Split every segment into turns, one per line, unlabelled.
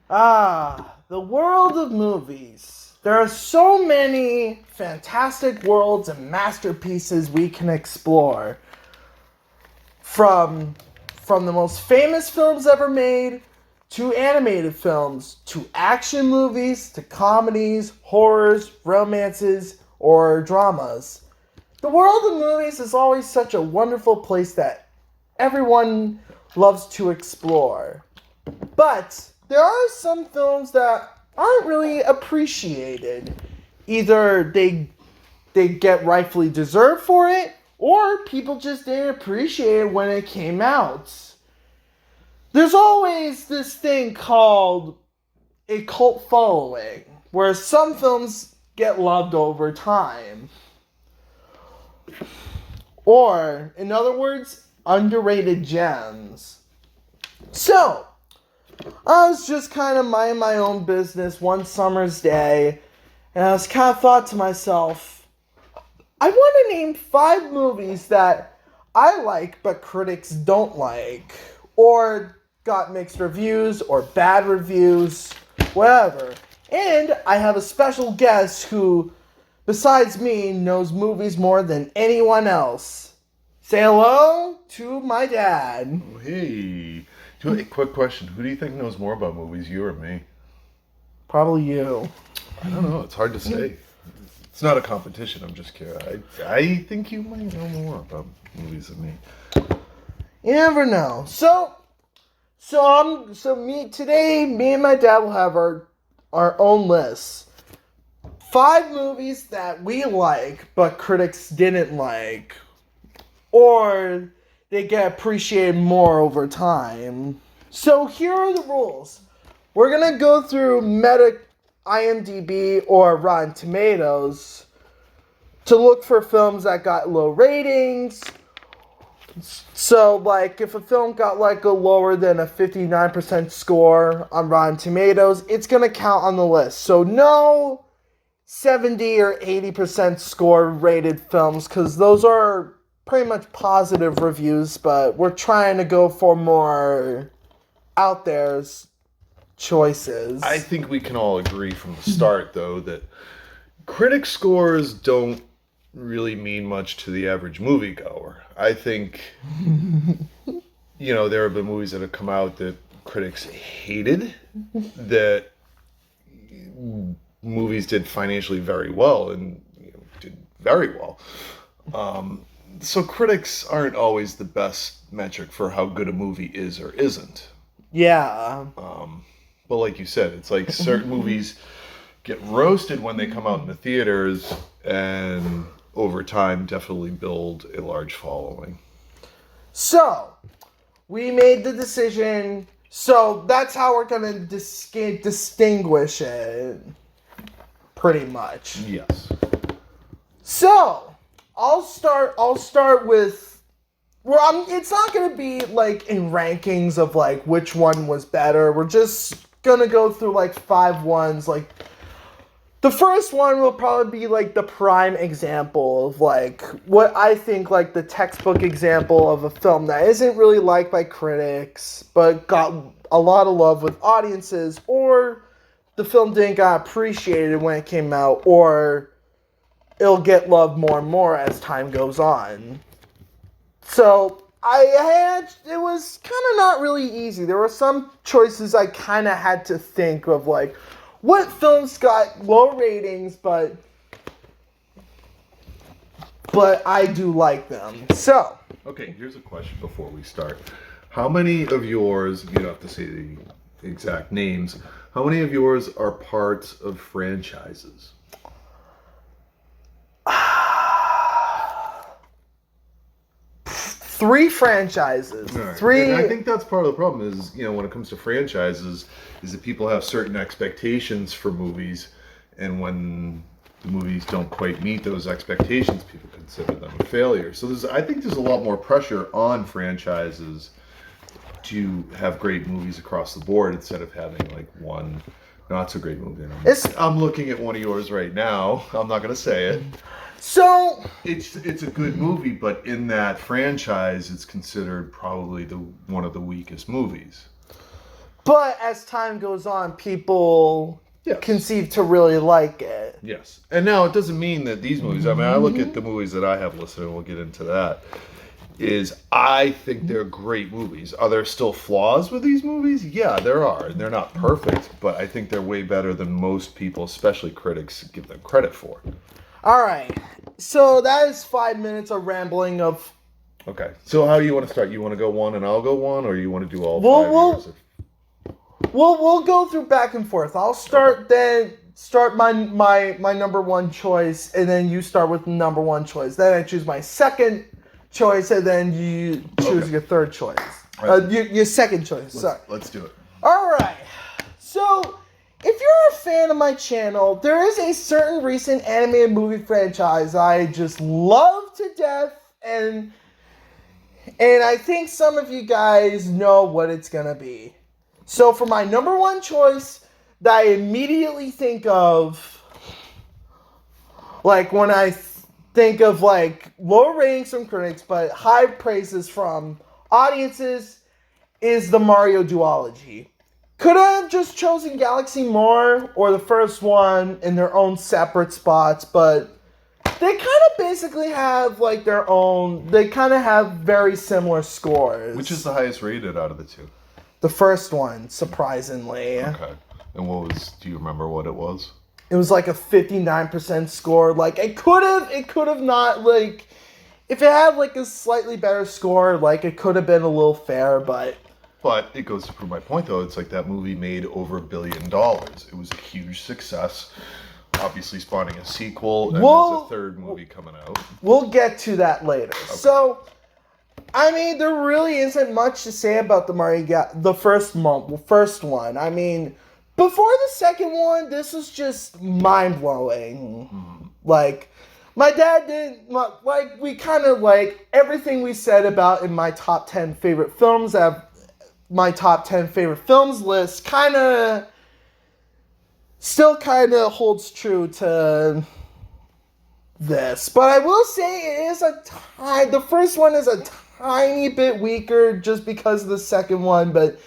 The world of movies. There are so many fantastic worlds and masterpieces we can explore. From the most famous films ever made, to animated films, to action movies, to comedies, horrors, romances, or dramas. The world of movies is always such a wonderful place that everyone loves to explore. But there are some films that aren't really appreciated. Either they get rightfully deserved for it, or people just didn't appreciate it when it came out. There's always this thing called a cult following, where some films get loved over time. Or, in other words, underrated gems. So, I was just kind of minding my own business one summer's day, and I was kind of thought to myself, I want to name 5 movies that I like but critics don't like, or got mixed reviews, or bad reviews, whatever. And I have a special guest who, besides me, knows movies more than anyone else. Say hello to my dad.
Oh, hey. Quick question. Who do you think knows more about movies, you or me?
Probably you.
I don't know. It's hard to say. It's not a competition. I'm just curious. I think you might know more about movies than me.
You never know. Me and my dad will have our own lists. 5 movies that we like but critics didn't like, or they get appreciated more over time. So here are the rules. We're gonna go through IMDb or Rotten Tomatoes to look for films that got low ratings. So, like, if a film got, like, a lower than a 59% score on Rotten Tomatoes, it's gonna count on the list. So, no 70 or 80% score rated films, because those are pretty much positive reviews, but we're trying to go for more out there choices.
I think we can all agree from the start, though, that critic scores don't really mean much to the average moviegoer. I think, there have been movies that have come out that critics hated, that movies did financially very well and did very well. So critics aren't always the best metric for how good a movie is or isn't.
Yeah.
But like you said, it's like certain movies get roasted when they come out in the theaters, and over time definitely build a large following.
So, we made the decision. So, that's how we're going to distinguish it. Pretty much.
Yes.
So, I'll start with... Well, it's not going to be, like, in rankings of, like, which one was better. We're just going to go through, like, 5 ones. Like, the first one will probably be, like, the prime example of, like, what I think, like, the textbook example of a film that isn't really liked by critics, but got a lot of love with audiences, or the film didn't get appreciated when it came out, or it'll get loved more and more as time goes on. So, it was kind of not really easy. There were some choices I kind of had to think of, like, what films got low ratings, but I do like them. So.
Okay, here's a question before we start. How many of yours, you don't have to say the exact names, how many of yours are parts of franchises?
3 franchises.
Right.
3.
And I think that's part of the problem is, when it comes to franchises, is that people have certain expectations for movies, and when the movies don't quite meet those expectations, people consider them a failure. So I think there's a lot more pressure on franchises to have great movies across the board instead of having like one not so great movie. I'm looking at one of yours right now. I'm not going to say it.
So
it's a good movie, but in that franchise, it's considered probably one of the weakest movies.
But as time goes on, people
Yes.
conceive to really like it.
Yes. And now it doesn't mean that these movies, I mean, I look at the movies that I have listed, and we'll get into that, is I think they're great movies. Are there still flaws with these movies? Yeah, there are. And they're not perfect, but I think they're way better than most people, especially critics, give them credit for.
All right. So that is 5 minutes of rambling of...
Okay. So how do you want to start? You want to go one and I'll go one, or you want to do all
We'll-
5 years?
We'll go through back and forth. I'll start my number one choice, and then you start with number one choice. Then I choose my second choice, and then you choose your third choice.
Right.
Your second choice. Sorry.
Let's do it.
All right. So, if you're a fan of my channel, there is a certain recent animated movie franchise I just love to death, and I think some of you guys know what it's gonna be. So for my number one choice that I immediately think of, like when I think of like low ratings from critics but high praises from audiences, is the Mario duology. Could I have just chosen Galaxy More or the first one in their own separate spots, but they kind of basically have like their own, they kind of have very similar scores.
Which is the highest rated out of the two?
The first one, surprisingly.
Okay. And do you remember what it was?
It was like a 59% score. Like, it could have not, like, if it had like a slightly better score, like, it could have been a little fair, but...
But it goes to prove my point, though. It's like that movie made over $1 billion. It was a huge success. Obviously spawning a sequel, and there's a third movie coming out.
We'll get to that later. Okay. So... I mean, there really isn't much to say about the first one. I mean, before the second one, this was just mind-blowing. Mm-hmm. Like, my dad didn't, like, we kind of, like, everything we said about in my top 10 favorite films, my top 10 favorite films list, still kind of holds true to this. But I will say it is the first one is a tiny bit weaker just because of the second one, but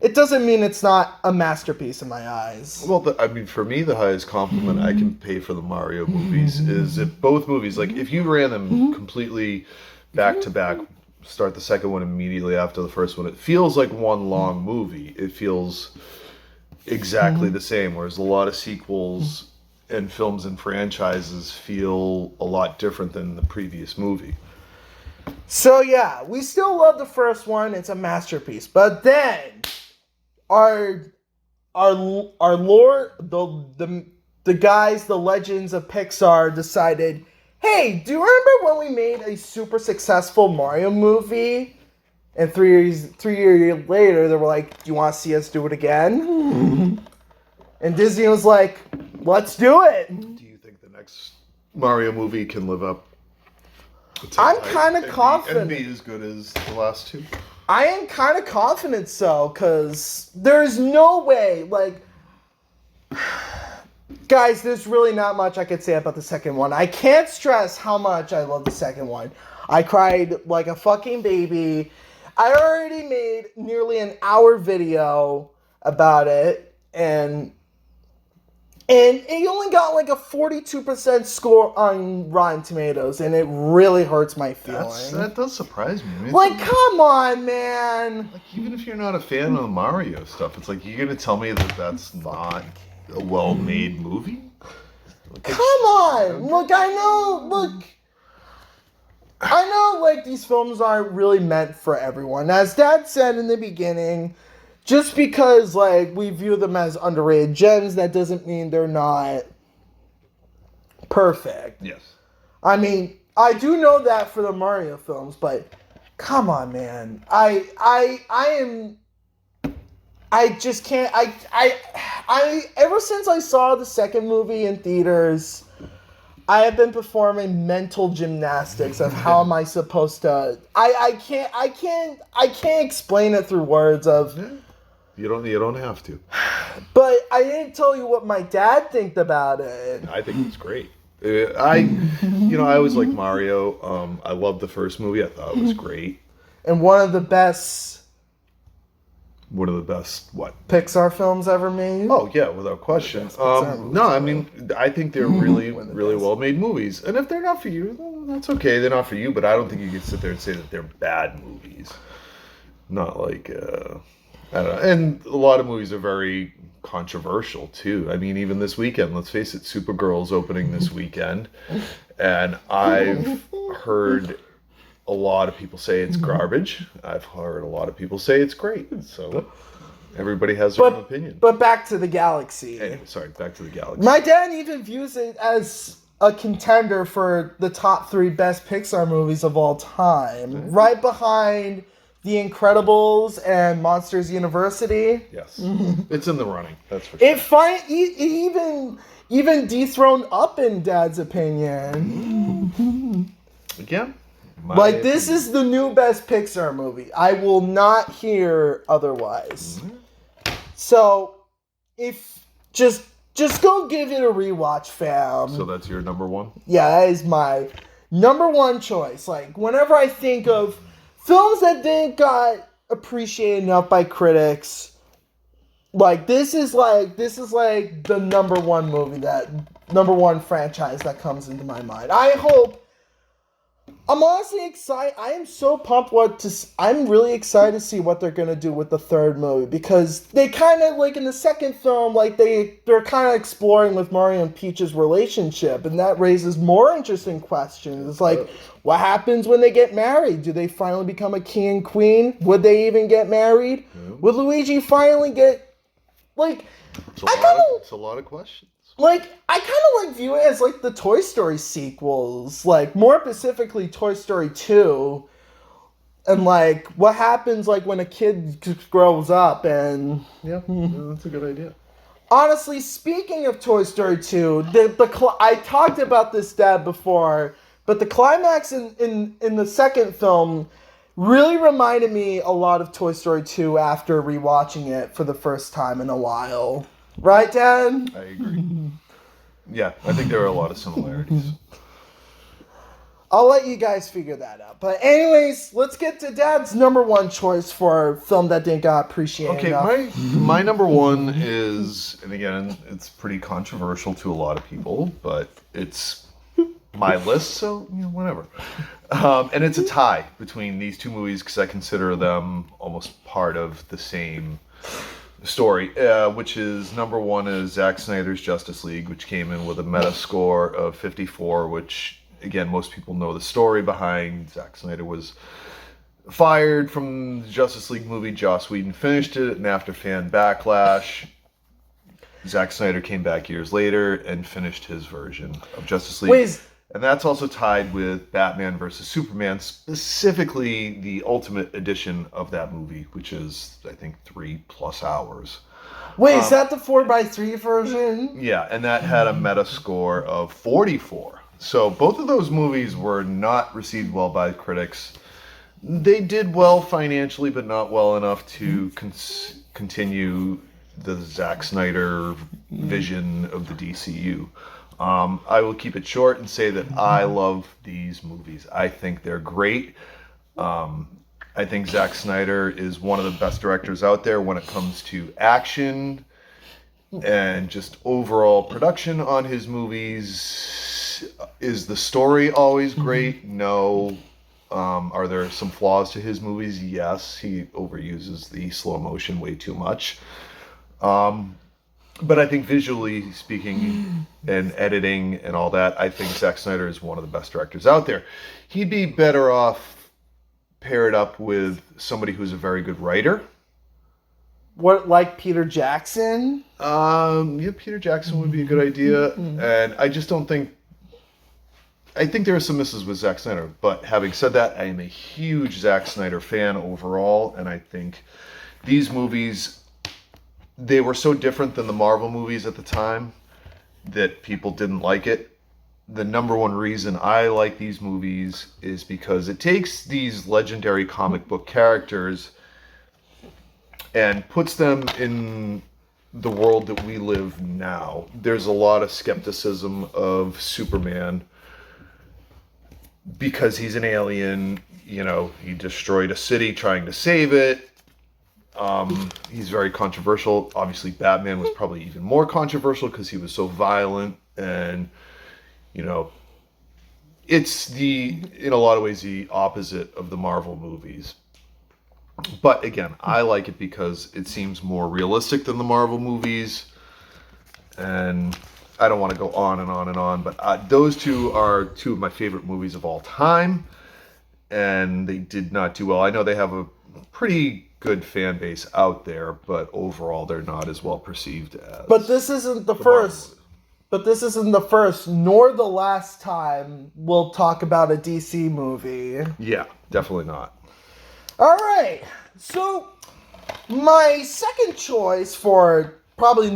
it doesn't mean it's not a masterpiece in my eyes.
Well, I mean, for me, the highest compliment I can pay for the Mario movies is if both movies, like, if you ran them completely back to back, start the second one immediately after the first one, it feels like one long movie. It feels exactly the same, whereas a lot of sequels and films and franchises feel a lot different than the previous movie.
So yeah, we still love the first one. It's a masterpiece. But then our lord, the guys, the legends of Pixar decided, hey, do you remember when we made a super successful Mario movie? And 3 years later, they were like, do you want to see us do it again? And Disney was like, let's do it.
Do you think the next Mario movie can live up?
I'm kind of confident.
And be as good as the last two?
I am kind of confident so, because there's no way, like... Guys, there's really not much I could say about the second one. I can't stress how much I love the second one. I cried like a fucking baby. I already made nearly an hour video about it, and it only got like a 42% score on Rotten Tomatoes, and it really hurts my feelings.
That does surprise me. I mean,
like, come on, man.
Like, even if you're not a fan of the Mario stuff, it's like, you're gonna tell me that that's not a well-made movie? Like,
come on. Look, I know, like, these films aren't really meant for everyone. As Dad said in the beginning, just because, like, we view them as underrated gems, that doesn't mean they're not perfect.
Yes.
I mean, I do know that for the Mario films, but come on, man. I just can't, ever since I saw the second movie in theaters, I have been performing mental gymnastics of how am I supposed to, I can't explain it through words of.
You don't have to.
But I didn't tell you what my dad think about it.
I think it's great. I always liked Mario. I loved the first movie. I thought it was great.
And one of the best
one of the best
Pixar films ever made.
Oh yeah, without question. No, I mean I think they're really well made movies, and if they're not for you, well, that's okay. They're not for you, but I don't think you can sit there and say that they're bad movies. Not like I don't know. And a lot of movies are very controversial too. I mean, even this weekend, let's face it, Supergirl's opening this weekend, and I've heard a lot of people say it's garbage. I've heard a lot of people say it's great. So everybody has their own opinion.
But back to the Galaxy.
Anyway, sorry, back to the Galaxy.
My dad even views it as a contender for the top 3 best Pixar movies of all time. Right behind The Incredibles and Monsters University.
Yes. It's in the running, that's for sure.
It even dethroned Up in Dad's opinion.
Again?
Like, this is the new best Pixar movie. I will not hear otherwise. So, if just go give it a rewatch, fam.
So that's your number one?
Yeah, that is my number one choice. Like, whenever I think of films that didn't got appreciated enough by critics, like this is like the number one franchise that comes into my mind. I'm honestly excited. I am so pumped I'm really excited to see what they're going to do with the third movie, because they kind of, like in the second film, like they're kind of exploring with Mario and Peach's relationship, and that raises more interesting questions. It's like, what happens when they get married? Do they finally become a king and queen? Would they even get married? Would Luigi finally get, like,
it's a lot of questions.
Like, I kind of like view it as like the Toy Story sequels, like more specifically Toy Story 2, and like what happens like when a kid grows up. And
yeah, that's a good idea.
Honestly, speaking of Toy Story 2, I talked about this, Dad, before, but the climax in the second film really reminded me a lot of Toy Story 2 after rewatching it for the first time in a while. Right, Dad?
I agree. Yeah, I think there are a lot of similarities.
I'll let you guys figure that out. But anyways, let's get to Dad's number one choice for a film that didn't get appreciated enough.
My number one is, and again, it's pretty controversial to a lot of people, but it's my list, so whatever. And it's a tie between these two movies because I consider them almost part of the same story, which is number one is Zack Snyder's Justice League, which came in with a meta score of 54, which, again, most people know the story behind. Zack Snyder was fired from the Justice League movie. Joss Whedon finished it, and after fan backlash, Zack Snyder came back years later and finished his version of Justice League. And that's also tied with Batman vs. Superman, specifically the Ultimate Edition of that movie, which is, I think, 3+ hours.
Is that the 4x3 version?
Yeah, and that had a meta score of 44. So both of those movies were not received well by critics. They did well financially, but not well enough to continue the Zack Snyder vision of the DCU. I will keep it short and say that I love these movies. I think they're great. I think Zack Snyder is one of the best directors out there when it comes to action and just overall production on his movies. Is the story always great? No. Are there some flaws to his movies? Yes. He overuses the slow motion way too much. But I think visually speaking and editing and all that, I think Zack Snyder is one of the best directors out there. He'd be better off paired up with somebody who's a very good writer.
What, like Peter Jackson?
Yeah, Peter Jackson would be a good idea. And I just don't think... I think there are some misses with Zack Snyder. But having said that, I am a huge Zack Snyder fan overall. And I think these movies... They were so different than the Marvel movies at the time that people didn't like it. The number one reason I like these movies is because it takes these legendary comic book characters and puts them in the world that we live now. There's a lot of skepticism of Superman because he's an alien. He destroyed a city trying to save it. He's very controversial. Obviously, Batman was probably even more controversial because he was so violent, and you know, it's in a lot of ways the opposite of the Marvel movies. But again, I like it because it seems more realistic than the Marvel movies, and I don't want to go on and on and on, but those two are two of my favorite movies of all time, and they did not do well. I know they have a pretty good fan base out there, but overall they're not as well perceived as.
But this isn't the first. But this isn't the first nor the last time we'll talk about a DC movie.
Yeah, definitely not.
All right. So my second choice for probably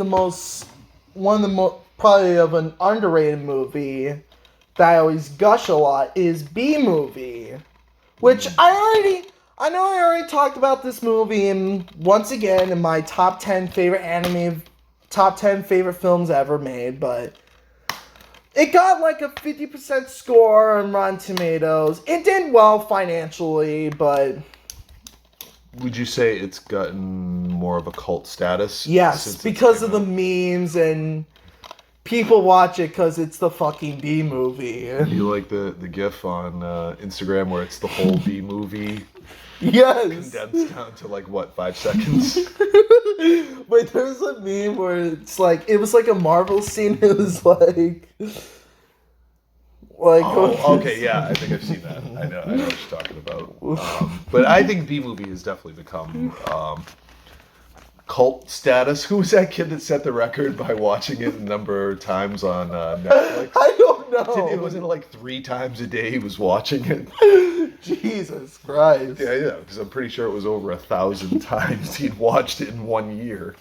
probably of an underrated movie that I always gush a lot is B Movie, which I know I already talked about this movie once again in my top 10 favorite films ever made, but it got like a 50% score on Rotten Tomatoes. It did well financially, but
would you say it's gotten more of a cult status?
yes, because of the memes and people watch it because it's the fucking B movie.
You like the gif on Instagram where it's the whole B movie?
Yes.
Condensed down to like what, 5 seconds?
Wait, there's a meme where it's like it was like a Marvel scene. It was like
oh, okay, yeah, I think I've seen that. I know what you're talking about. But I think B movie has definitely become cult status. Who was that kid that set the record by watching it a number of times on Netflix?
I don't know.
It wasn't like 3 times a day he was watching it.
Jesus Christ.
Yeah, because I'm pretty sure it was over 1,000 times he'd watched it in 1 year.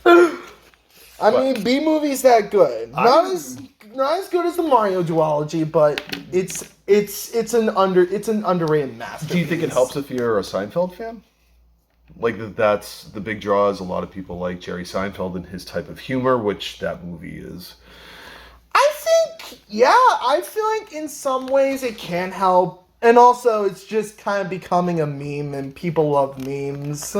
I mean, B movie's that good. Not as good as the Mario duology, but it's an underrated masterpiece.
Do you think it helps if you're a Seinfeld fan? Like that's the big draw is a lot of people like Jerry Seinfeld and his type of humor, which that movie is.
I think, yeah, I feel like in some ways it can help. And also, it's just kind of becoming a meme, and people love memes.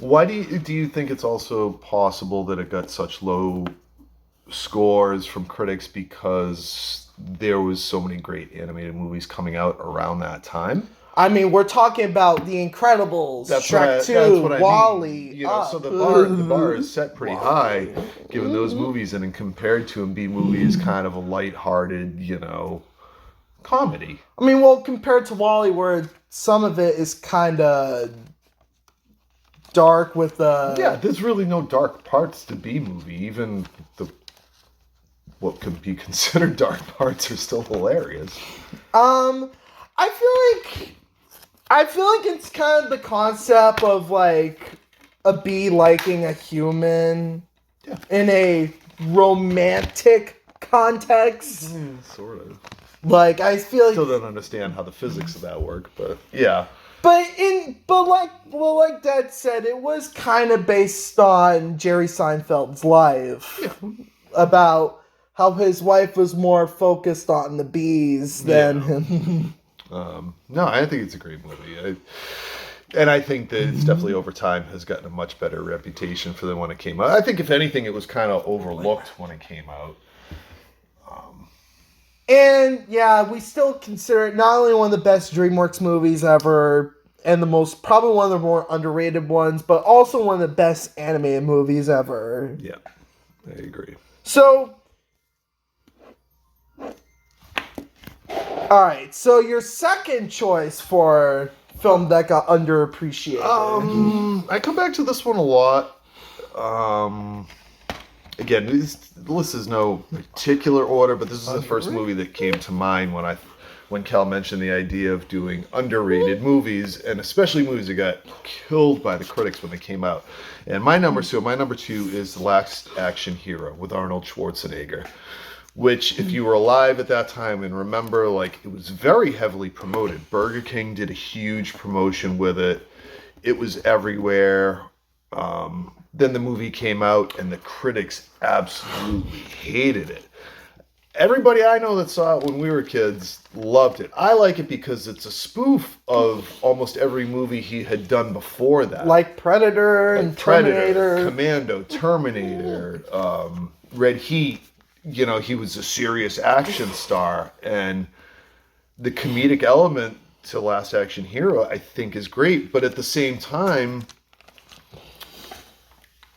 Why do you think it's also possible that it got such low scores from critics because there was so many great animated movies coming out around that time?
I mean, we're talking about The Incredibles, Shrek 2, WALL-E.
You know, so the bar is set pretty high, given those movies, and then compared to B movie is kind of a lighthearted, comedy.
I mean, well, compared to WALL-E, where some of it is kind of dark with
Yeah, there's really no dark parts to B movie. Even what could be considered dark parts are still hilarious.
I feel like it's kind of the concept of like a bee liking a human in a romantic context.
Sort of.
Like I feel like
Still don't understand how the physics of that work, but yeah.
But like Dad said, it was kind of based on Jerry Seinfeld's life about how his wife was more focused on the bees than him.
No, I think it's a great movie. And I think that it's definitely over time has gotten a much better reputation for than when it came out. I think if anything, it was kind of overlooked when it came out.
And yeah, we still consider it not only one of the best DreamWorks movies ever, and probably one of the more underrated ones, but also one of the best animated movies ever.
Yeah, I agree.
So, alright, so your second choice for film that got underappreciated.
I come back to this one a lot. Again, the list is no particular order, but this is the first movie that came to mind when Cal mentioned the idea of doing underrated movies, and especially movies that got killed by the critics when they came out. And my number two is The Last Action Hero with Arnold Schwarzenegger, which, if you were alive at that time and remember, like, it was very heavily promoted. Burger King did a huge promotion with it. It was everywhere. Then the movie came out and the critics absolutely hated it. Everybody I know that saw it when we were kids loved it. I like it because it's a spoof of almost every movie he had done before that.
Like Predator and Terminator.
Commando, Terminator, Red Heat. You know, he was a serious action star. And the comedic element to Last Action Hero, I think, is great. But at the same time,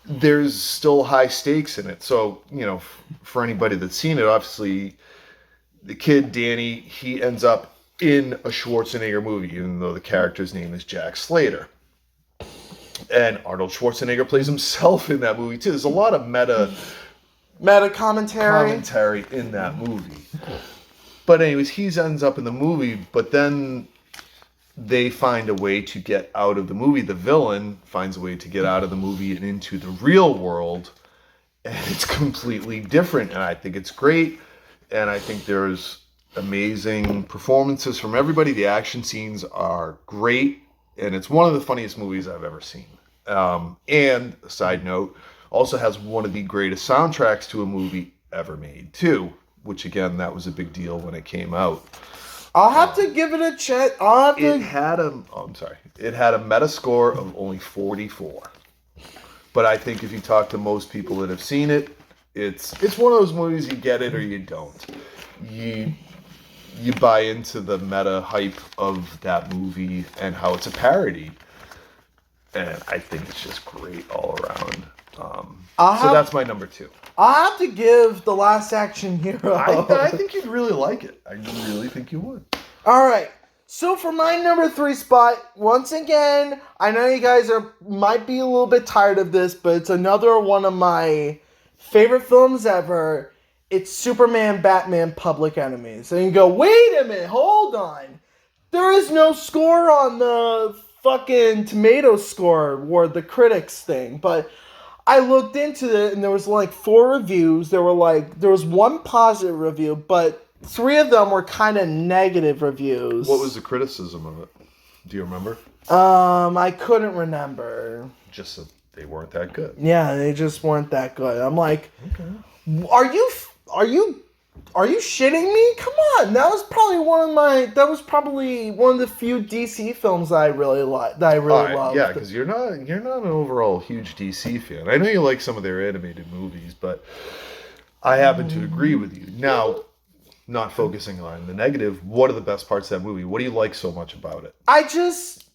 there's still high stakes in it. So, you know, for anybody that's seen it, obviously, the kid, Danny, he ends up in a Schwarzenegger movie, even though the character's name is Jack Slater. And Arnold Schwarzenegger plays himself in that movie, too. There's a lot of meta commentary in that movie. But anyways, he ends up in the movie, but then they find a way to get out of the movie. The villain finds a way to get out of the movie and into the real world. And it's completely different. And I think it's great. And I think there's amazing performances from everybody. The action scenes are great. And it's one of the funniest movies I've ever seen. And, a side note, also has one of the greatest soundtracks to a movie ever made, too. Which, again, that was a big deal when it came out.
I'll have to give it a check.
It had a meta score of only 44. But I think if you talk to most people that have seen it, it's one of those movies you get it or you don't. You buy into the meta hype of that movie and how it's a parody. And I think it's just great all around. So that's my number 2.
I'll have to give The Last Action Hero.
I think you'd really like it. I really think you would.
All right. So for my number 3 spot, once again, I know you guys might be a little bit tired of this, but it's another one of my favorite films ever. It's Superman, Batman, Public Enemies. And you go, wait a minute, hold on. There is no score on the fucking tomato score or the critics thing, but I looked into it and there was like 4 reviews. There was 1 positive review, but 3 of them were kind of negative reviews.
What was the criticism of it? Do you remember?
I couldn't remember.
Just that they weren't that good.
Yeah, they just weren't that good. I'm like, okay. Are you shitting me? Come on, that was probably one of the few DC films I really loved.
Yeah, because you're not an overall huge DC fan. I know you like some of their animated movies, but I happen to agree with you. Now, not focusing on the negative, what are the best parts of that movie? What do you like so much about it?
I just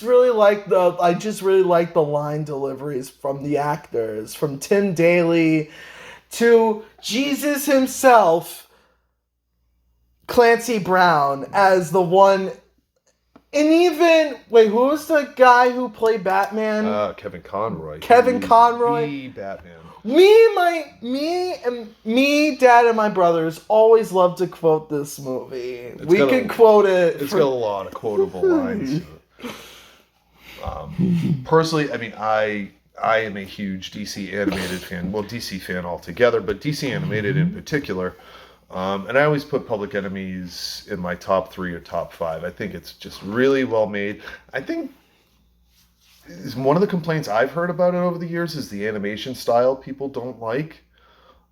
really like the line deliveries from the actors, from Tim Daly to Jesus himself, Clancy Brown, as the one. And even, who was the guy who played Batman?
Kevin Conroy.
The
Batman.
Me, Dad, and my brothers always love to quote this movie. We can quote it.
It's got a lot of quotable lines. Personally, I mean, I am a huge DC animated fan. Well, DC fan altogether, but DC animated in particular. And I always put Public Enemies in my top 3 or top 5. I think it's just really well made. I think one of the complaints I've heard about it over the years is the animation style people don't like.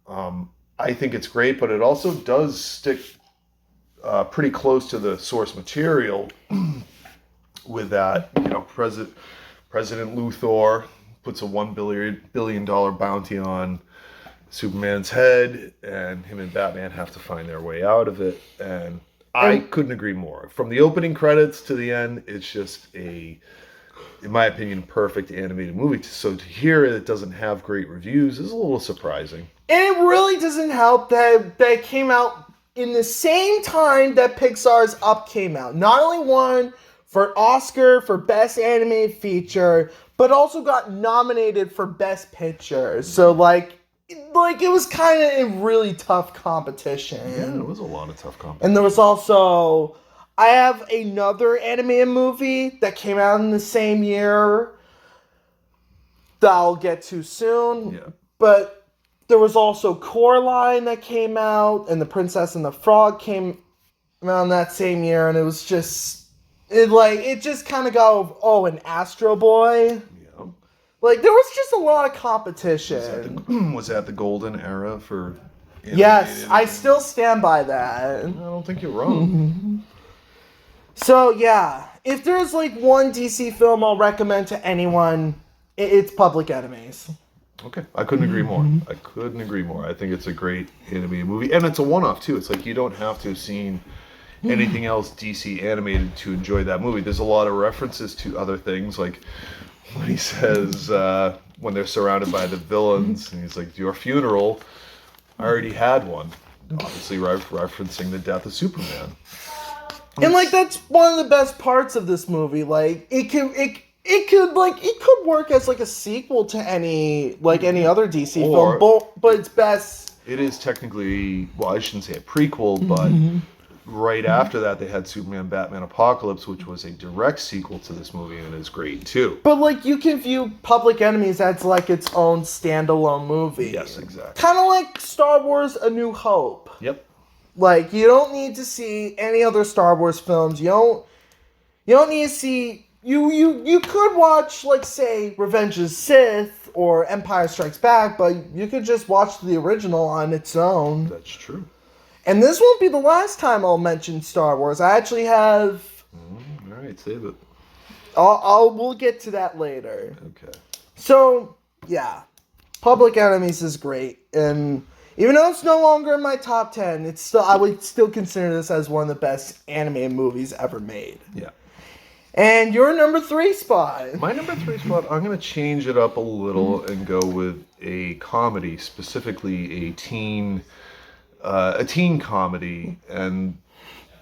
I think it's great, but it also does stick pretty close to the source material with that, President Luthor puts a $1 billion bounty on Superman's head, and him and Batman have to find their way out of it. And I couldn't agree more. From the opening credits to the end, it's just in my opinion, perfect animated movie. So to hear it doesn't have great reviews is a little surprising.
And it really doesn't help that it came out in the same time that Pixar's Up came out. Not only won for an Oscar for Best Animated Feature, but also got nominated for Best Picture. So, it was kind of a really tough competition.
Yeah, it was a lot of tough competition.
And there was also, I have another animated movie that came out in the same year that I'll get to soon.
Yeah.
But there was also Coraline that came out, and The Princess and the Frog came out that same year, and it was just, it just kind of got, an Astro Boy.
Yeah.
There was just a lot of competition.
Was that the golden era for
Yes, I still stand by that.
I don't think you're wrong.
So yeah, if there's like one DC film I'll recommend to anyone, it's Public Enemies.
Okay, I couldn't agree more. I couldn't agree more. I think it's a great animated movie, and it's a one-off too. It's like you don't have to have seen anything else DC animated to enjoy that movie. There's a lot of references to other things, like when he says when they're surrounded by the villains, and he's like, "Your funeral, I already had one." Obviously, referencing the death of Superman.
And like that's one of the best parts of this movie. Like it could work as like a sequel to any other DC film, but it's best.
It is technically, well, I shouldn't say a prequel, but right after that they had Superman Batman Apocalypse, which was a direct sequel to this movie, and it is great too.
But like you can view Public Enemies as like its own standalone movie.
Yes, exactly.
Kind of like Star Wars: A New Hope.
Yep.
Like you don't need to see any other Star Wars films. You don't need to see. You could watch, like, say, Revenge of the Sith or Empire Strikes Back, but you could just watch the original on its own.
That's true.
And this won't be the last time I'll mention Star Wars. I actually have...
All right, save it.
We'll get to that later.
Okay.
So, yeah. Public Enemies is great. And even though it's no longer in my top 10, I would still consider this as one of the best animated movies ever made.
Yeah.
And your number 3 spot.
My number 3 spot, I'm going to change it up a little and go with a comedy, specifically a teen comedy. And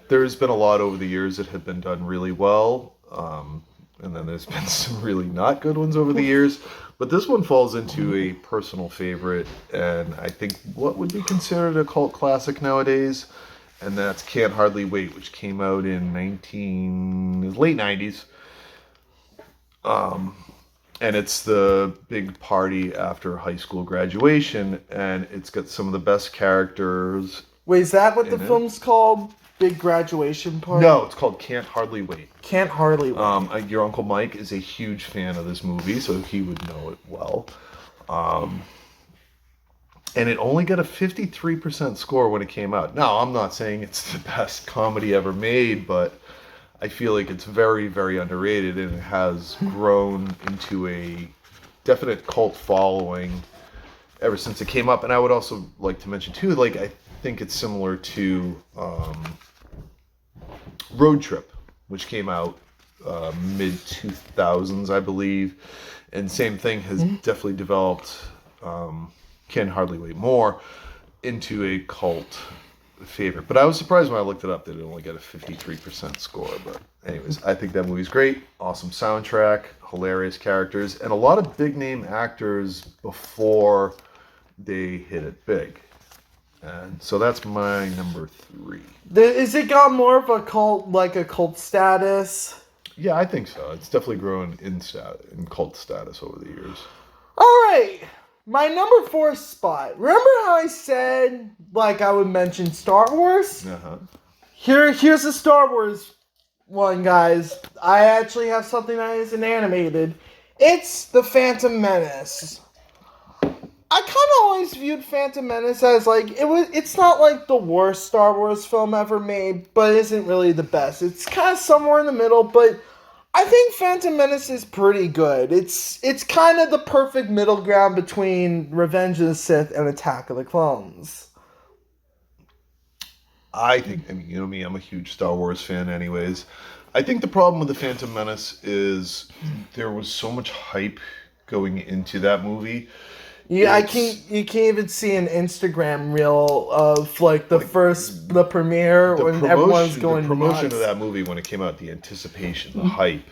there's been a lot over the years that have been done really well. And then there's been some really not good ones over the years. But this one falls into a personal favorite, and I think what would be considered a cult classic nowadays. And that's Can't Hardly Wait, which came out in late 90s. And it's the big party after high school graduation, and it's got some of the best characters.
Wait, is that what the film's called? Big Graduation Party?
No, it's called Can't Hardly Wait.
Can't Hardly Wait.
Your Uncle Mike is a huge fan of this movie, so he would know it well. And it only got a 53% score when it came out. Now, I'm not saying it's the best comedy ever made, but I feel like it's very, very underrated, and it has grown into a definite cult following ever since it came up. And I would also like to mention, too, like, I think it's similar to Road Trip, which came out mid-2000s, I believe. And same thing has definitely developed... Can Hardly Wait more into a cult favorite. But I was surprised when I looked it up that it only got a 53% score. But anyways, I think that movie's great. Awesome soundtrack, hilarious characters, and a lot of big name actors before they hit it big. And so that's my number 3.
Is it got more of a cult status?
Yeah, I think so. It's definitely grown in cult status over the years.
All right. My number 4 spot. Remember how I said, like, I would mention Star Wars?
Uh-huh.
Here's a Star Wars one, guys. I actually have something that isn't animated. It's The Phantom Menace. I kind of always viewed Phantom Menace as, like, it's not, like, the worst Star Wars film ever made, but it isn't really the best. It's kind of somewhere in the middle, but... I think Phantom Menace is pretty good. It's kind of the perfect middle ground between Revenge of the Sith and Attack of the Clones.
I think, you know me, I'm a huge Star Wars fan anyways. I think the problem with the Phantom Menace is there was so much hype going into that movie.
Yeah, you can't even see an Instagram reel of like the premiere when everyone's going
the promotion
nuts.
of that movie when it came out, the anticipation, the hype.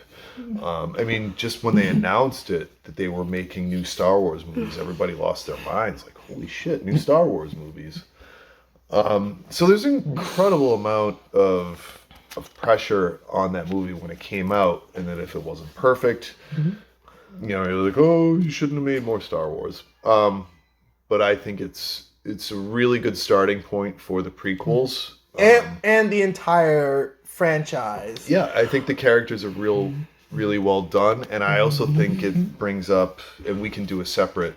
I mean, just when they announced it that they were making new Star Wars movies, everybody lost their minds. Like, holy shit, new Star Wars movies. So there's an incredible amount of pressure on that movie when it came out, and then if it wasn't perfect, you know, you're like, oh, you shouldn't have made more Star Wars. But I think it's a really good starting point for the prequels.
And the entire franchise.
Yeah, I think the characters are really well done, and I also think it brings up, and we can do a separate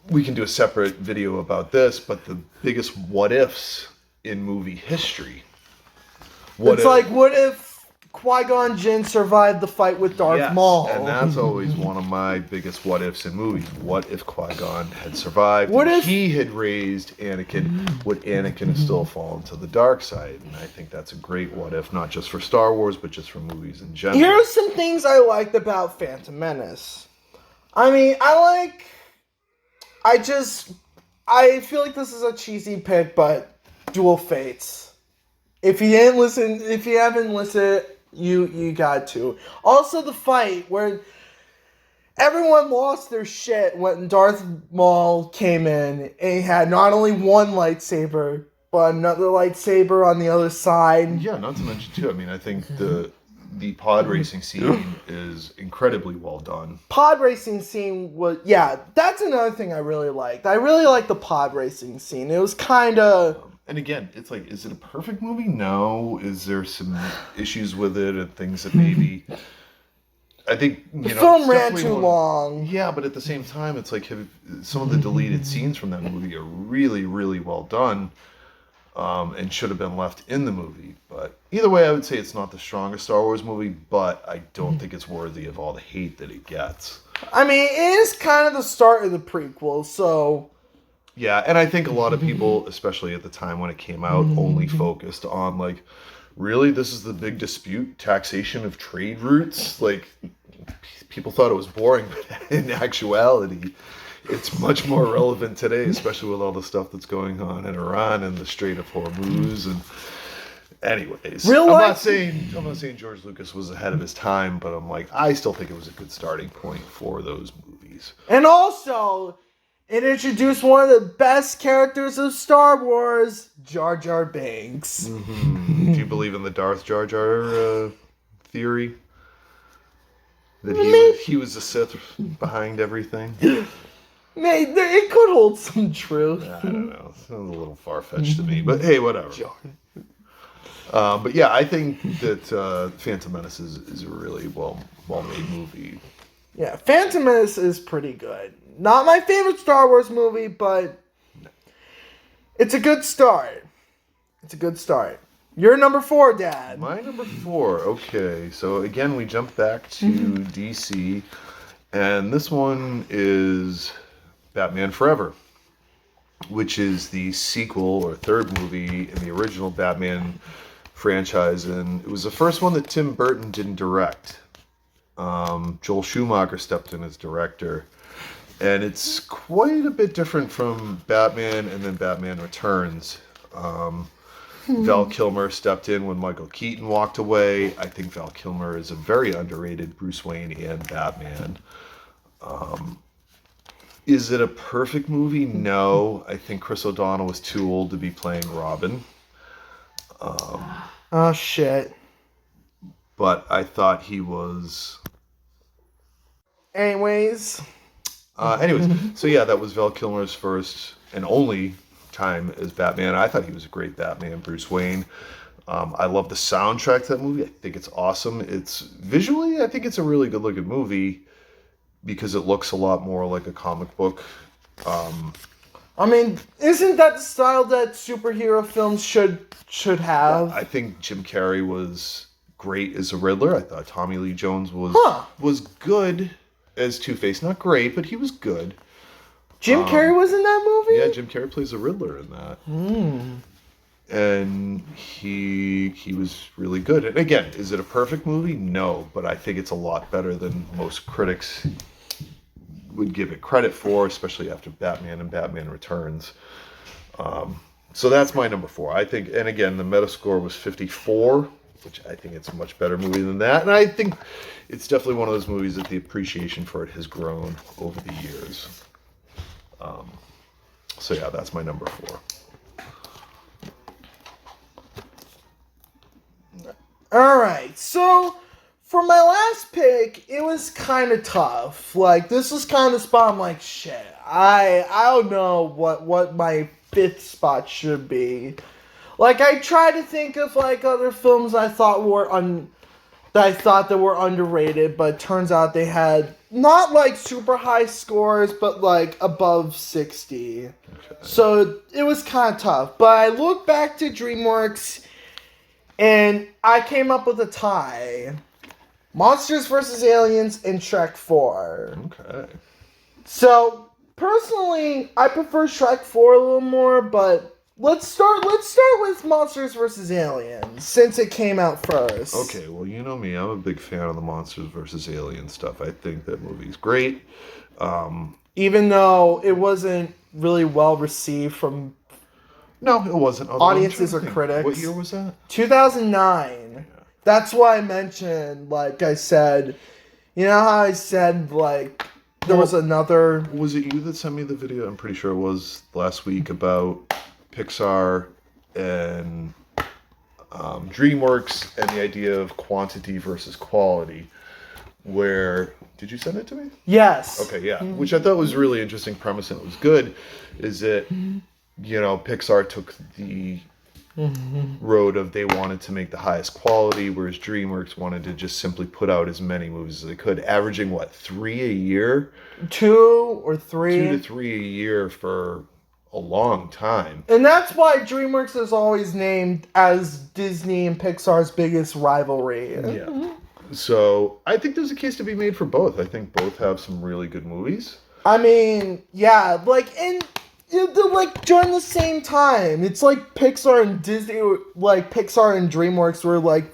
we can do a separate video about this, but the biggest what ifs in movie history.
What if Qui-Gon Jinn survived the fight with Darth Maul?
And that's always one of my biggest what ifs in movies. What if Qui-Gon had survived?
What if
he had raised Anakin? Would Anakin have still fallen to the dark side? And I think that's a great what if, not just for Star Wars, but just for movies in general.
Here's some things I liked about Phantom Menace. I mean, I feel like this is a cheesy pick, but Dual Fates. If you haven't listened, you got to. Also, the fight where everyone lost their shit when Darth Maul came in and he had not only one lightsaber, but another lightsaber on the other side.
Yeah, not to mention too, I mean, I think the pod racing scene is incredibly well done.
Pod racing scene was, that's another thing I really liked. I really liked the pod racing scene. It was kind of...
And again, it's like, is it a perfect movie? No. Is there some issues with it and things that maybe... I think,
the film ran too long.
Yeah, but at the same time, it's like some of the deleted scenes from that movie are really, really well done. And should have been left in the movie. But either way, I would say it's not the strongest Star Wars movie, but I don't think it's worthy of all the hate that it gets.
I mean, it is kind of the start of the prequel, so...
Yeah, and I think a lot of people, especially at the time when it came out, only focused on, like, really, this is the big dispute? Taxation of trade routes? Like, people thought it was boring, but in actuality... It's much more relevant today, especially with all the stuff that's going on in Iran and the Strait of Hormuz. And anyways, I'm not saying George Lucas was ahead of his time, but I still think it was a good starting point for those movies.
And also, it introduced one of the best characters of Star Wars, Jar Jar Binks.
Mm-hmm. Do you believe in the Darth Jar Jar theory? That he was the Sith behind everything?
Mate, it could hold some truth.
I don't know. It sounds a little far-fetched to me, but hey, whatever. But yeah, I think that Phantom Menace is a really well-made movie.
Yeah, Phantom Menace is pretty good. Not my favorite Star Wars movie, but it's a good start. You're number 4, Dad.
My number 4. Okay, so again, we jump back to DC, and this one is Batman Forever, which is the sequel or third movie in the original Batman franchise, and it was the first one that Tim Burton didn't direct. Joel Schumacher stepped in as director, and it's quite a bit different from Batman and then Batman Returns. Val Kilmer stepped in when Michael Keaton walked away. I think Val Kilmer is a very underrated Bruce Wayne and Batman. Is it a perfect movie? No. I think Chris O'Donnell was too old to be playing Robin.
Oh, shit.
But I thought he was...
Anyways,
so yeah, that was Val Kilmer's first and only time as Batman. I thought he was a great Batman, Bruce Wayne. I love the soundtrack to that movie. I think it's awesome. It's visually, I think it's a really good-looking movie, because it looks a lot more like a comic book.
I mean, isn't that the style that superhero films should have?
I think Jim Carrey was great as a Riddler. I thought Tommy Lee Jones was good as Two-Face. Not great, but he was good.
Jim Carrey was in that movie?
Yeah, Jim Carrey plays a Riddler in that. And he was really good. And again, is it a perfect movie? No, but I think it's a lot better than most critics would give it credit for, especially after Batman and Batman Returns. So that's my number 4. I think, and again, the Metascore was 54, which I think it's a much better movie than that. And I think it's definitely one of those movies that the appreciation for it has grown over the years. So yeah, that's my number 4.
Alright, so for my last pick, it was kind of tough. Like, this was kind of the spot I'm like, shit, I don't know what my 5th spot should be. Like, I tried to think of, like, other films I thought were that were underrated, but it turns out they had not like super high scores, but like above 60.
Okay.
So it was kind of tough. But I look back to DreamWorks and I came up with a tie. Monsters vs. Aliens and Shrek 4.
Okay.
So personally, I prefer Shrek 4 a little more, but let's start with Monsters vs. Aliens since it came out first.
Okay, well, you know me. I'm a big fan of the Monsters vs. Aliens stuff. I think that movie's great.
Even though it wasn't really well received from
No, it wasn't. Although
audiences or critics.
What year was that?
2009. That's why I mentioned, like I said, you know how I said, like, there was another...
Was it you that sent me the video? I'm pretty sure it was last week about Pixar and DreamWorks and the idea of quantity versus quality. Where did you send it to me?
Yes.
Okay, yeah. Which I thought was a really interesting premise and it was good. Is that Pixar took the road of they wanted to make the highest quality, whereas DreamWorks wanted to just simply put out as many movies as they could, averaging what, 3 a year?
2 or 3.
2 to 3 a year for a long time.
And that's why DreamWorks is always named as Disney and Pixar's biggest rivalry.
Yeah. So I think there's a case to be made for both. I think both have some really good movies.
I mean, yeah, like, and they're like during the same time. It's like Pixar and Disney, like Pixar and DreamWorks were like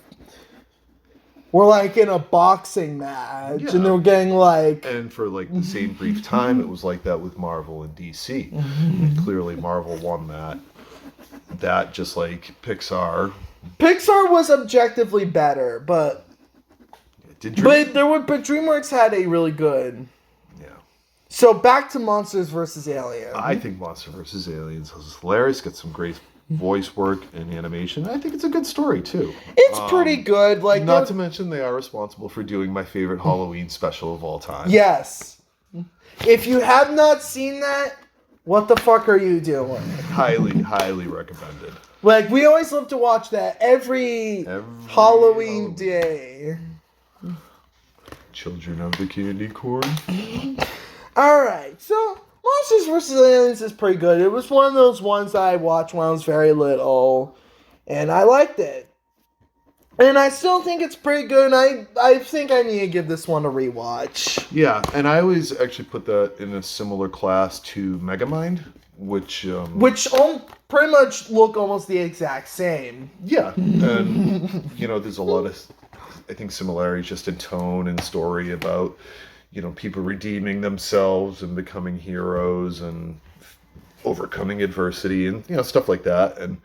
in a boxing match, and they were getting like.
And for like the same brief time, it was like that with Marvel and DC. And clearly, Marvel won that. That just like Pixar.
Pixar was objectively better, but DreamWorks had a really good.
Yeah.
So back to Monsters vs. Aliens.
I think Monster vs. Aliens is hilarious. Got some great voice work and animation. I think it's a good story too.
It's pretty good. Like,
not to mention they are responsible for doing my favorite Halloween special of all time.
Yes. If you have not seen that, what the fuck are you doing?
Highly, highly recommended.
Like, we always love to watch that every Halloween day.
Children of the candy corn.
Alright, so Monsters vs. Aliens is pretty good. It was one of those ones that I watched when I was very little, and I liked it. And I still think it's pretty good, and I think I need to give this one a rewatch.
Yeah, and I always actually put that in a similar class to Megamind, which
pretty much look almost the exact same.
Yeah, and there's a lot of, I think, similarities just in tone and story about, people redeeming themselves and becoming heroes and overcoming adversity and, stuff like that. And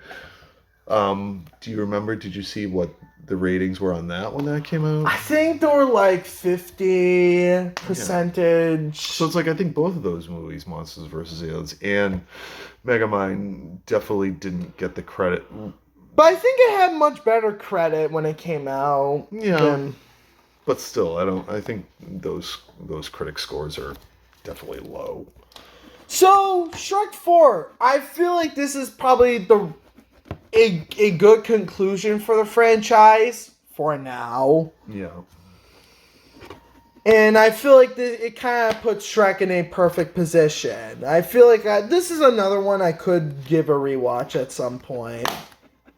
do you remember, did you see what the ratings were on that when that came out?
I think there were like 50 percentage.
So it's like, I think both of those movies, Monsters vs. Aliens and Megamind, definitely didn't get the credit.
But I think it had much better credit when it came out.
Yeah. But still, I think those critic scores are definitely low.
So, Shrek 4, I feel like this is probably a good conclusion for the franchise for now.
Yeah.
And I feel like it kind of puts Shrek in a perfect position. I feel like this is another one I could give a rewatch at some point.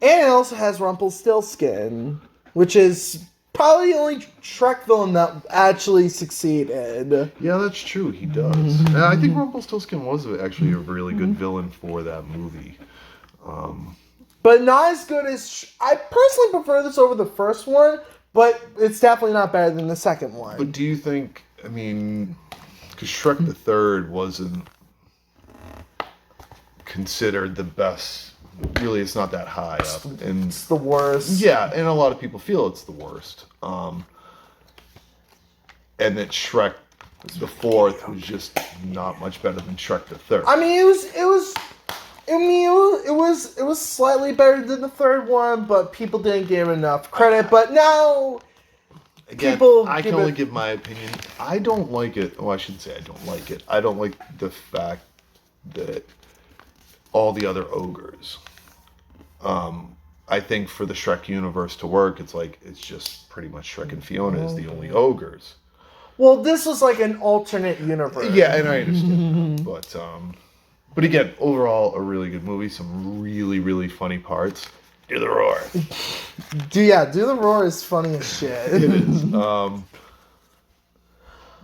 And it also has Rumpelstiltskin, which is probably the only Shrek villain that actually succeeded.
Yeah, that's true. He does. And I think Rumpelstiltskin was actually a really good villain for that movie.
But not as good as... I personally prefer this over the first one, but it's definitely not better than the second one.
But do you think... I mean... Because Shrek the Third wasn't considered the best... Really, it's not that high up. And
it's the worst.
Yeah, and a lot of people feel it's the worst. And that Shrek the Fourth was just not much better than Shrek the Third.
I mean, it was slightly better than the third one, but people didn't give it enough credit. But now,
again, I can only give my opinion. I don't like it. Well, I shouldn't say I don't like it. I don't like the fact that all the other ogres. I think for the Shrek universe to work, it's just pretty much Shrek and Fiona is the only ogres.
Well, this was like an alternate universe.
Yeah, and I understand that. But again, overall, a really good movie. Some really, really funny parts. Do the roar.
Do the roar is funny as shit.
It is.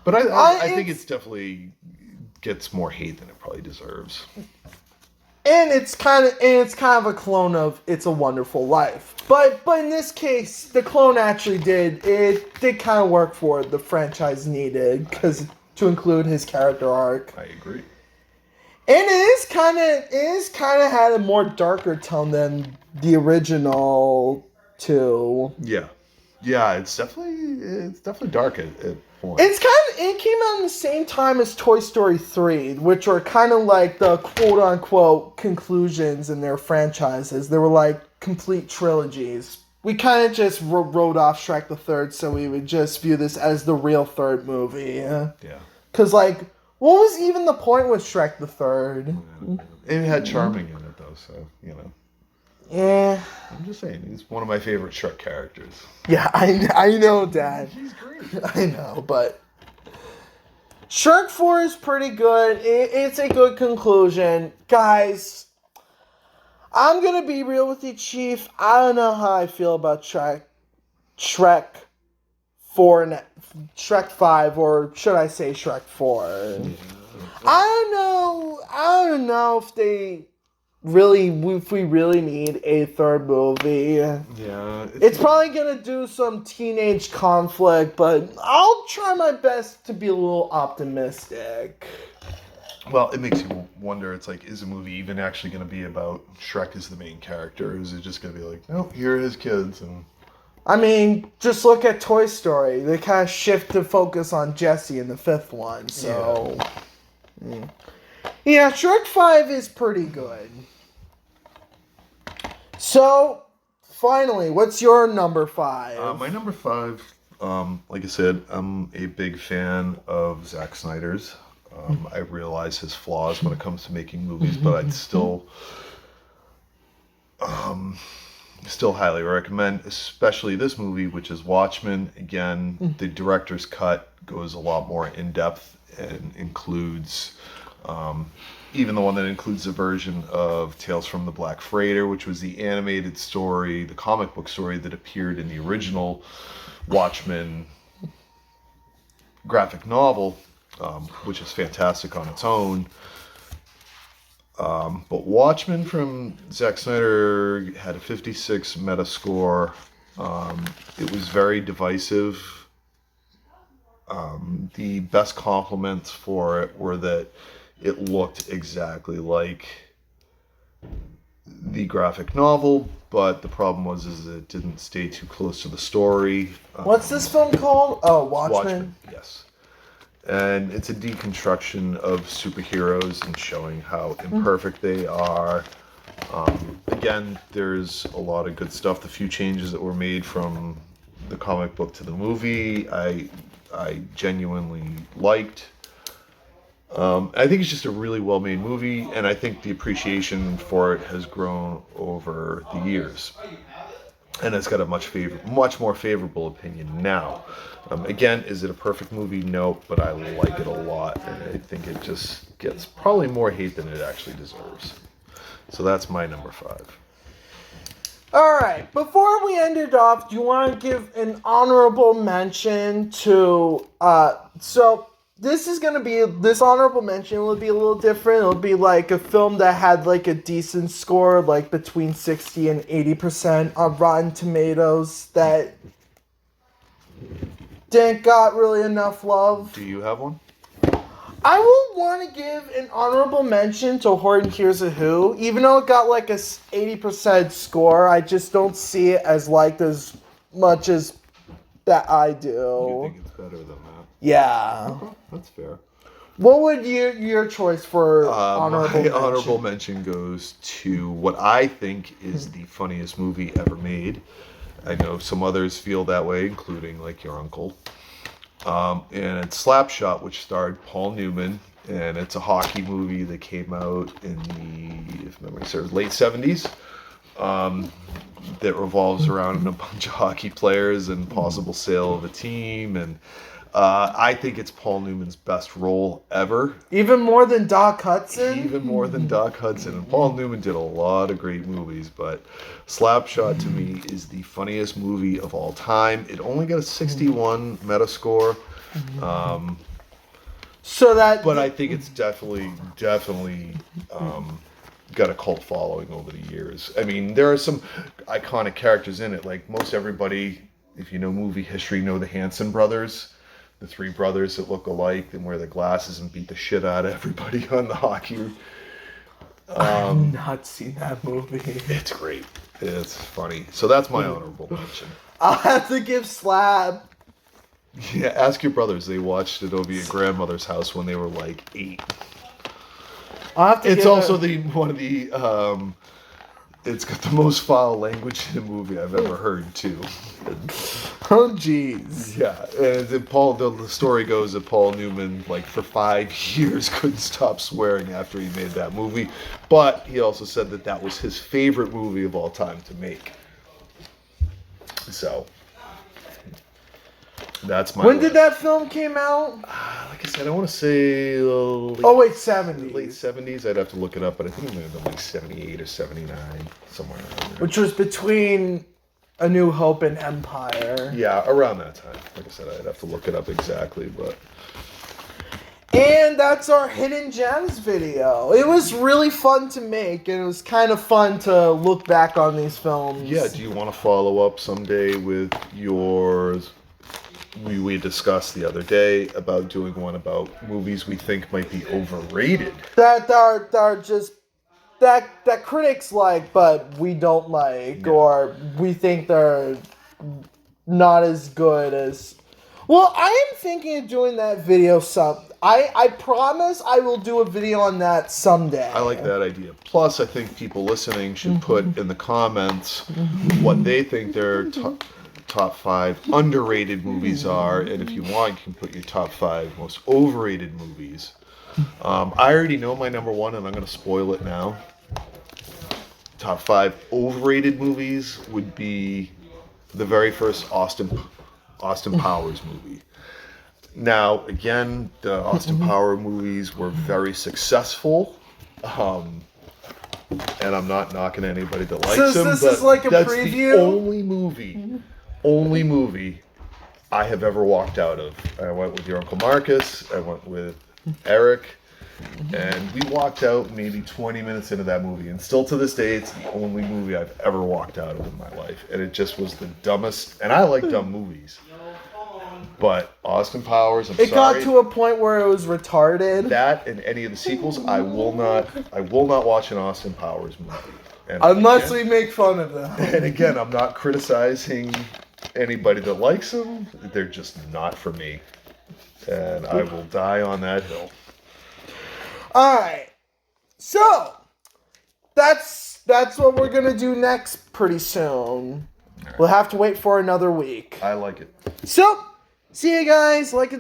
But I think it's definitely gets more hate than it probably deserves.
And it's kind of a clone of It's a Wonderful Life. But in this case, the clone actually did kind of work for the franchise needed, because to include his character arc.
I agree.
And it is kind of had a more darker tone than the original two.
Yeah. It's definitely dark at points.
It came out in the same time as Toy Story 3, which were kind of like the quote unquote conclusions in their franchises. They were like complete trilogies. We kind of just wrote off Shrek the Third, so we would just view this as the real third movie. Yeah. Because like, what was even the point with Shrek the Third?
It had Charming in it though, so
Yeah.
I'm just saying, he's one of my favorite Shrek characters.
Yeah, I know, Dad.
He's great.
I know, but Shrek 4 is pretty good. It's a good conclusion. Guys, I'm going to be real with you, Chief. I don't know how I feel about Shrek 4 and Shrek 5, or should I say Shrek 4? Yeah. I don't know if we really need a third movie.
Yeah.
It's probably gonna do some teenage conflict, but I'll try my best to be a little optimistic.
Well, it makes you wonder, it's like, is a movie even actually going to be about Shrek as the main character? Or is it just going to be like, oh, here are his kids? And
I mean, just look at Toy Story. They kind of shift to focus on Jesse in the fifth one, so... Yeah, Shrek 5 is pretty good. So, finally, what's your number 5?
My number 5, like I said, I'm a big fan of Zack Snyder's. I realize his flaws when it comes to making movies, but I'd still highly recommend, especially this movie, which is Watchmen. Again, the director's cut goes a lot more in depth and includes, even the one that includes the version of Tales from the Black Freighter, which was the animated story, the comic book story that appeared in the original Watchmen graphic novel, which is fantastic on its own. But Watchmen from Zack Snyder had a 56 Metascore. It was very divisive. The best compliments for it were that it looked exactly like the graphic novel, but the problem was it didn't stay too close to the story.
What's this film called? Oh, Watchmen.
Yes. And it's a deconstruction of superheroes and showing how imperfect they are. Again, there's a lot of good stuff. The few changes that were made from the comic book to the movie, I genuinely liked. I think it's just a really well-made movie, and I think the appreciation for it has grown over the years. And it's got a much more favorable opinion now. Again, is it a perfect movie? No, but I like it a lot, and I think it just gets probably more hate than it actually deserves. So that's my number 5.
All right, before we end it off, do you want to give an honorable mention to, this honorable mention will be a little different. It'll be like a film that had like a decent score, like between 60 and 80% on Rotten Tomatoes, that didn't got really enough love.
Do you have one?
I will want to give an honorable mention to Horton Hears a Who. Even though it got like a 80% score, I just don't see it as liked as much as that I do.
You think it's better than that?
Yeah.
Okay, that's fair.
What would your choice for honorable mention?
My honorable mention goes to what I think is the funniest movie ever made. I know some others feel that way, including like your uncle. And it's Slapshot, which starred Paul Newman, and it's a hockey movie that came out in the, if memory serves, late 70s. That revolves around a bunch of hockey players and possible sale of a team, and I think it's Paul Newman's best role ever.
Even more than Doc Hudson?
Even more than Doc Hudson. And Paul Newman did a lot of great movies, but Slapshot to me is the funniest movie of all time. It only got a 61 Metascore. But I think it's definitely got a cult following over the years. I mean, there are some iconic characters in it. Like most everybody, if you know movie history, know the Hanson brothers. The three brothers that look alike and wear the glasses and beat the shit out of everybody on the hockey.
I've not seen that movie.
It's great. It's funny. So that's my honorable mention.
I'll have to give Slap.
Yeah, ask your brothers. They watched it over your grandmother's house when they were like 8.
I'll have to
It's
give
also
it.
one of the it's got the most foul language in a movie I've ever heard too.
Oh jeez.
Yeah, and then the story goes that Paul Newman, like for 5 years, couldn't stop swearing after he made that movie. But he also said that that was his favorite movie of all time to make. So that's my.
When did that film came out?
Like I said, I want to say
Oh wait, 70s.
late 70s. I'd have to look it up, but I think it might have been like 78 or 79, somewhere around there.
Which was between A New Hope and Empire.
Yeah, around that time. Like I said, I'd have to look it up exactly, but.
And that's our Hidden Gems video. It was really fun to make, and it was kind of fun to look back on these films.
Yeah, do you want to follow up someday with yours? We discussed the other day about doing one about movies we think might be overrated.
That are just that critics like, but we don't like, or we think they're not as good as. Well, I am thinking of doing that video I promise I will do a video on that someday.
I like that idea. Plus, I think people listening should put in the comments what they think their top 5 underrated movies are, and if you want, you can put your top 5 most overrated movies. I already know my number 1, and I'm going to spoil it now. Top 5 overrated movies would be the very first Austin Powers movie. Now, again, the Austin Powers movies were very successful, and I'm not knocking anybody that likes them.
This
but
is like a
that's
preview?
the only movie I have ever walked out of. I went with your Uncle Marcus, I went with Eric, and we walked out maybe 20 minutes into that movie, and still to this day, it's the only movie I've ever walked out of in my life, and it just was the dumbest, and I like dumb movies. But Austin Powers, I'm sorry.
It got to a point where it was retarded.
That and any of the sequels, I will not watch an Austin Powers movie. And
Unless we make fun of them.
And again, I'm not criticizing anybody that likes them. They're just not for me. And I will die on that hill.
Alright. So, that's what we're going to do next pretty soon. We'll have to wait for another week.
I like it.
So, see you guys. Like